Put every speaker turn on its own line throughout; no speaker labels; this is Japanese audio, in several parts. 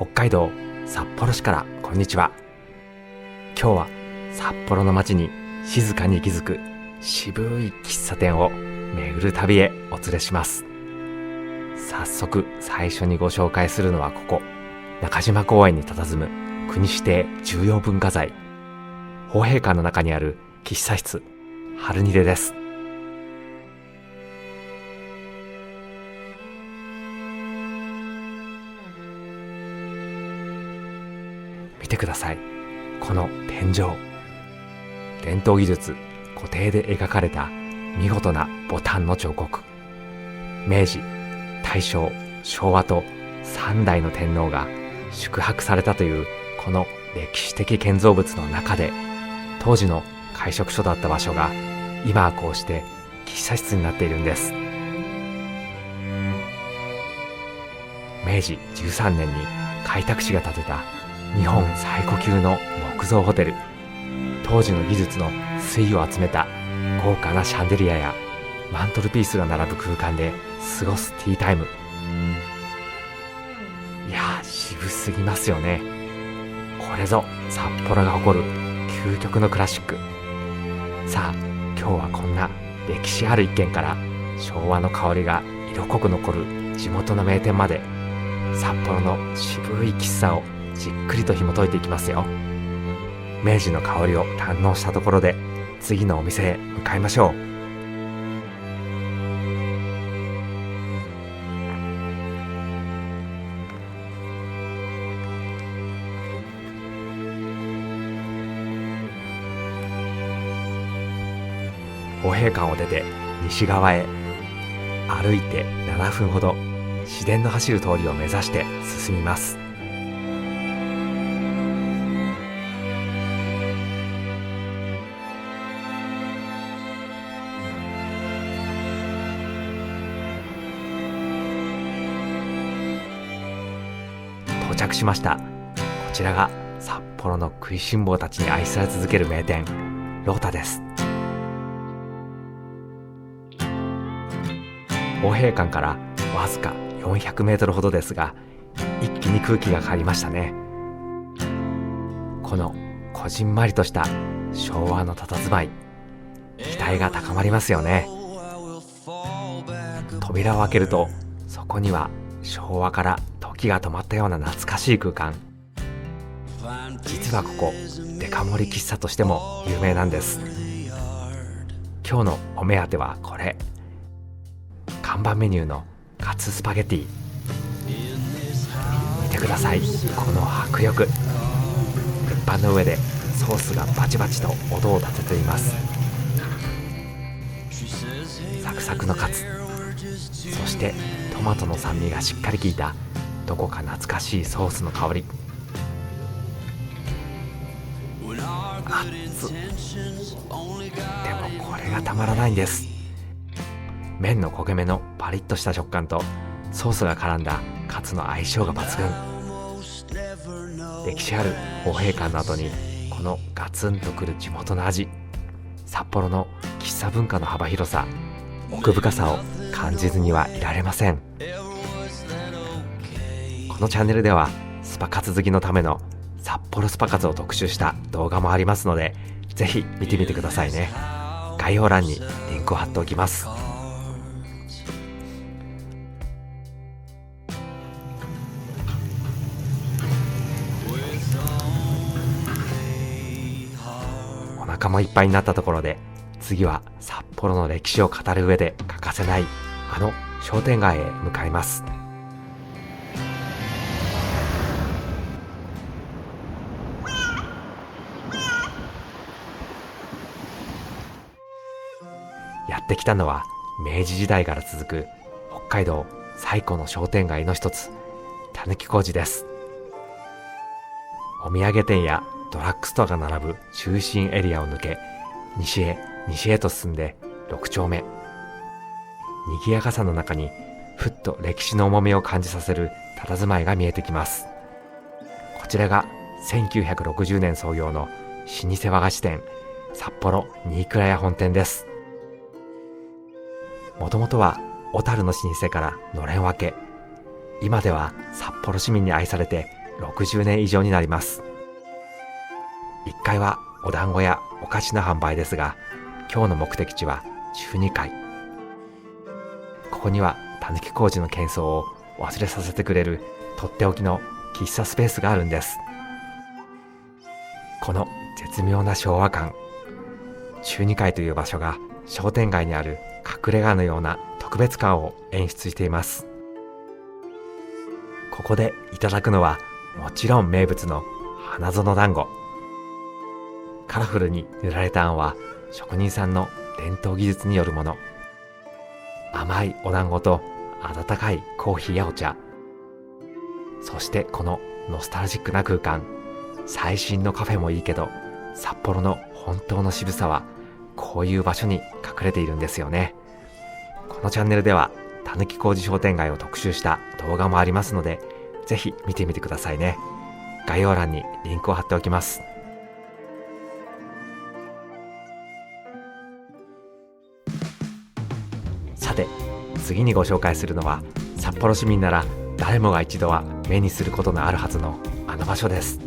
北海道札幌市からこんにちは。今日は札幌の街に静かに息づく渋い喫茶店を巡る旅へお連れします。早速最初にご紹介するのはここ中島公園に佇む国指定重要文化財豊平館の中にある喫茶室春にでです。見てください、この天井。伝統技術固定で描かれた見事なボタンの彫刻。明治、大正、昭和と3代の天皇が宿泊されたというこの歴史的建造物の中で、当時の会食所だった場所が今はこうして喫茶室になっているんです。明治13年に開拓使が建てた日本最古級の木造ホテル。当時の技術の粋を集めた豪華なシャンデリアやマントルピースが並ぶ空間で過ごすティータイム。いやー、渋すぎますよね。これぞ札幌が誇る究極のクラシック。さあ、今日はこんな歴史ある一軒から昭和の香りが色濃く残る地元の名店まで、札幌の渋い喫茶をじっくりと紐解いていきますよ。明治の香りを堪能したところで、次のお店へ向かいましょう。豊平館を出て西側へ歩いて7分ほど、市電の走る通りを目指して進みます。到着しました。こちらが札幌の食いしん坊たちに愛され続ける名店ロータです。豊平館からわずか400メートルほどですが、一気に空気が変わりましたね。このこじんまりとした昭和の佇まい、期待が高まりますよね。扉を開けると、そこには昭和から時が止まったような懐かしい空間。実はここデカ盛り喫茶としても有名なんです。今日のお目当てはこれ、看板メニューのカツスパゲティ。見てください、この迫力。鉄板の上でソースがバチバチと音を立てています。サクサクのカツ、そしてトマトの酸味がしっかり効いたどこか懐かしいソースの香り。熱っ。でもこれがたまらないんです。麺の焦げ目のパリッとした食感とソースが絡んだカツの相性が抜群。歴史ある豊平館の後にこのガツンとくる地元の味。札幌の喫茶文化の幅広さ、奥深さを感じずにはいられません。このチャンネルではスパカツ好きのための札幌スパカツを特集した動画もありますので、ぜひ見てみてくださいね。概要欄にリンクを貼っておきます。お腹もいっぱいになったところで、次は札幌の歴史を語る上で欠かせないあの商店街へ向かいます。やってきたのは明治時代から続く北海道最古の商店街の一つ、たぬき工事です。お土産店やドラッグストアが並ぶ中心エリアを抜け、西へと進んで6丁目。賑やかさの中にふっと歴史の重みを感じさせる佇まいが見えてきます。こちらが1960年創業の老舗和菓子店札幌新倉屋本店です。もともとは小樽の老舗からのれん分け、今では札幌市民に愛されて60年以上になります。1階はお団子やお菓子の販売ですが、今日の目的地は12階。ここにはたぬき工事の喧騒を忘れさせてくれるとっておきの喫茶スペースがあるんです。この絶妙な昭和感、12階という場所が商店街にある隠れ家のような特別感を演出しています。ここでいただくのはもちろん名物の花園団子。カラフルに塗られたあんは職人さんの伝統技術によるもの。甘いお団子と温かいコーヒーやお茶、そしてこのノスタルジックな空間。最新のカフェもいいけど、札幌の本当の渋さはこういう場所に隠れているんですよね。このチャンネルではたぬき工事商店街を特集した動画もありますので、ぜひ見てみてくださいね。概要欄にリンクを貼っておきます。さて、次にご紹介するのは札幌市民なら誰もが一度は目にすることのあるはずのあの場所です。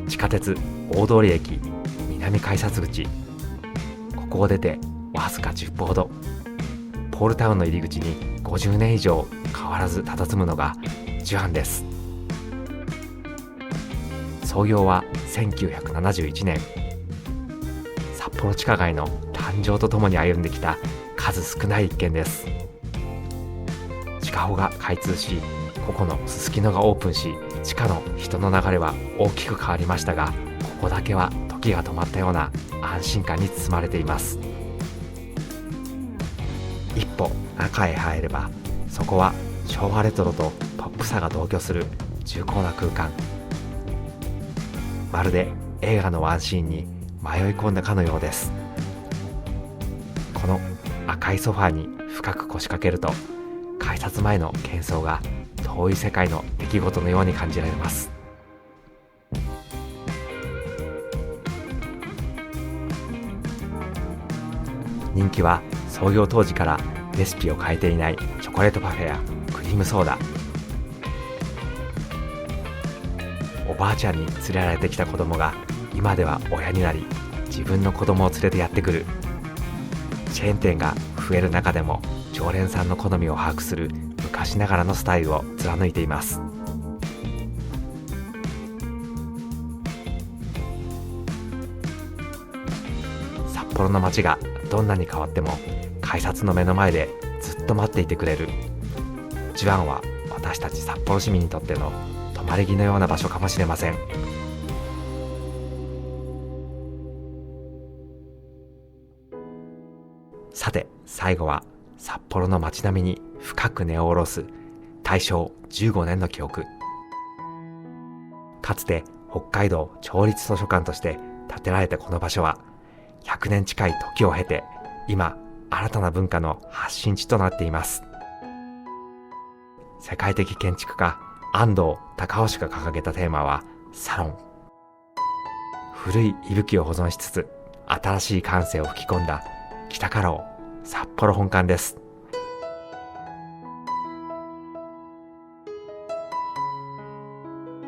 地下鉄大通駅南改札口。ここを出てわずか10歩ほど、ポールタウンの入り口に50年以上変わらず佇むのがジュアンです。創業は1971年。札幌地下街の誕生とともに歩んできた数少ない一軒です。地下歩が開通し、ここのすすきのがオープンし、地下の人の流れは大きく変わりましたが、ここだけは時が止まったような安心感に包まれています。一歩中へ入れば、そこは昭和レトロとポップさが同居する重厚な空間。まるで映画のワンシーンに迷い込んだかのようです。この赤いソファーに深く腰掛けると、改札前の喧騒が遠い世界の出来事のように感じられます。人気は創業当時からレシピを変えていないチョコレートパフェやクリームソーダ。おばあちゃんに連れられてきた子供が今では親になり、自分の子供を連れてやってくる。チェーン店が増える中でも常連さんの好みを把握する昔ながらのスタイルを貫いています。札幌の街がどんなに変わっても改札の目の前でずっと待っていてくれる。ジュアンは私たち札幌市民にとっての泊まり木のような場所かもしれません。さて、最後は札幌の街並みに深く根を下ろす大正15年の記憶。かつて北海道町立図書館として建てられたこの場所は、100年近い時を経て今新たな文化の発信地となっています。世界的建築家安藤孝雄が掲げたテーマはサロン。古い息吹を保存しつつ新しい感性を吹き込んだ北家老札幌本館です。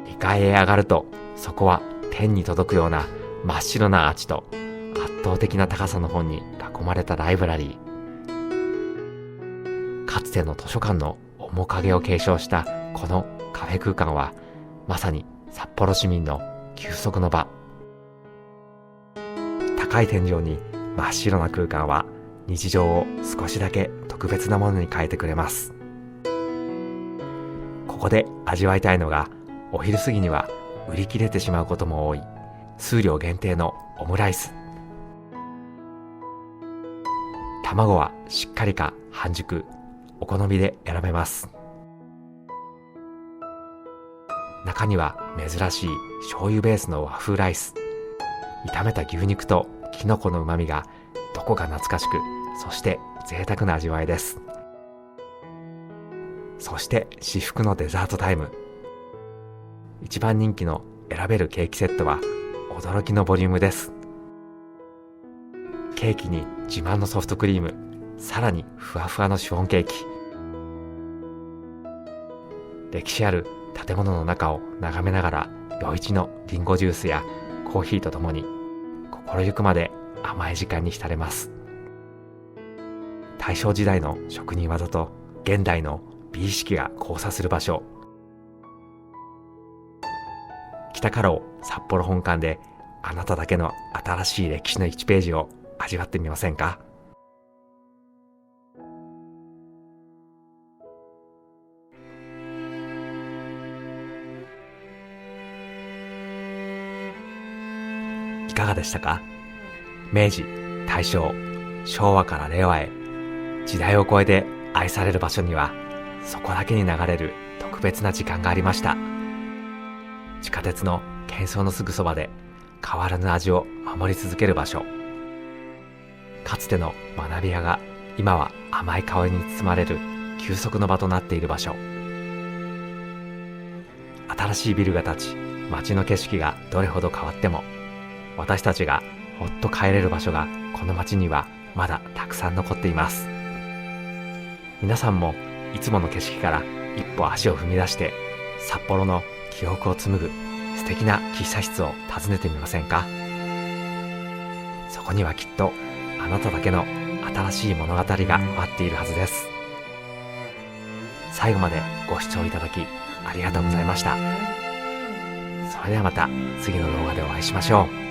2階へ上がると、そこは天に届くような真っ白なアーチと圧倒的な高さの本に囲まれたライブラリー。かつての図書館の面影を継承したこのカフェ空間は、まさに札幌市民の休息の場。高い天井に真っ白な空間は日常を少しだけ特別なものに変えてくれます。ここで味わいたいのが、お昼過ぎには売り切れてしまうことも多い数量限定のオムライス。卵はしっかりか半熟、お好みで選べます。中には珍しい醤油ベースの和風ライス。炒めた牛肉とキノコの旨味がどこか懐かしく、そして贅沢な味わいです。そして至福のデザートタイム。一番人気の選べるケーキセットは驚きのボリュームです。ケーキに自慢のソフトクリーム、さらにふわふわのシフォンケーキ。歴史ある建物の中を眺めながら余市のリンゴジュースやコーヒーとともに心ゆくまで甘い時間に浸れます。大正時代の職人技と現代の美意識が交差する場所、北家老札幌本館であなただけの新しい歴史の1ページを味わってみませんか？いかがでしたか？明治、大正、昭和から令和へ、時代を超えて愛される場所には、そこだけに流れる特別な時間がありました。地下鉄の喧騒のすぐそばで変わらぬ味を守り続ける場所。かつての学び屋が今は甘い香りに包まれる休息の場となっている場所。新しいビルが建ち、街の景色がどれほど変わっても、私たちがほっと帰れる場所がこの街にはまだたくさん残っています。皆さんもいつもの景色から一歩足を踏み出して、札幌の記憶を紡ぐ素敵な喫茶室を訪ねてみませんか？そこにはきっとあなただけの新しい物語が待っているはずです。最後までご視聴いただきありがとうございました。それではまた次の動画でお会いしましょう。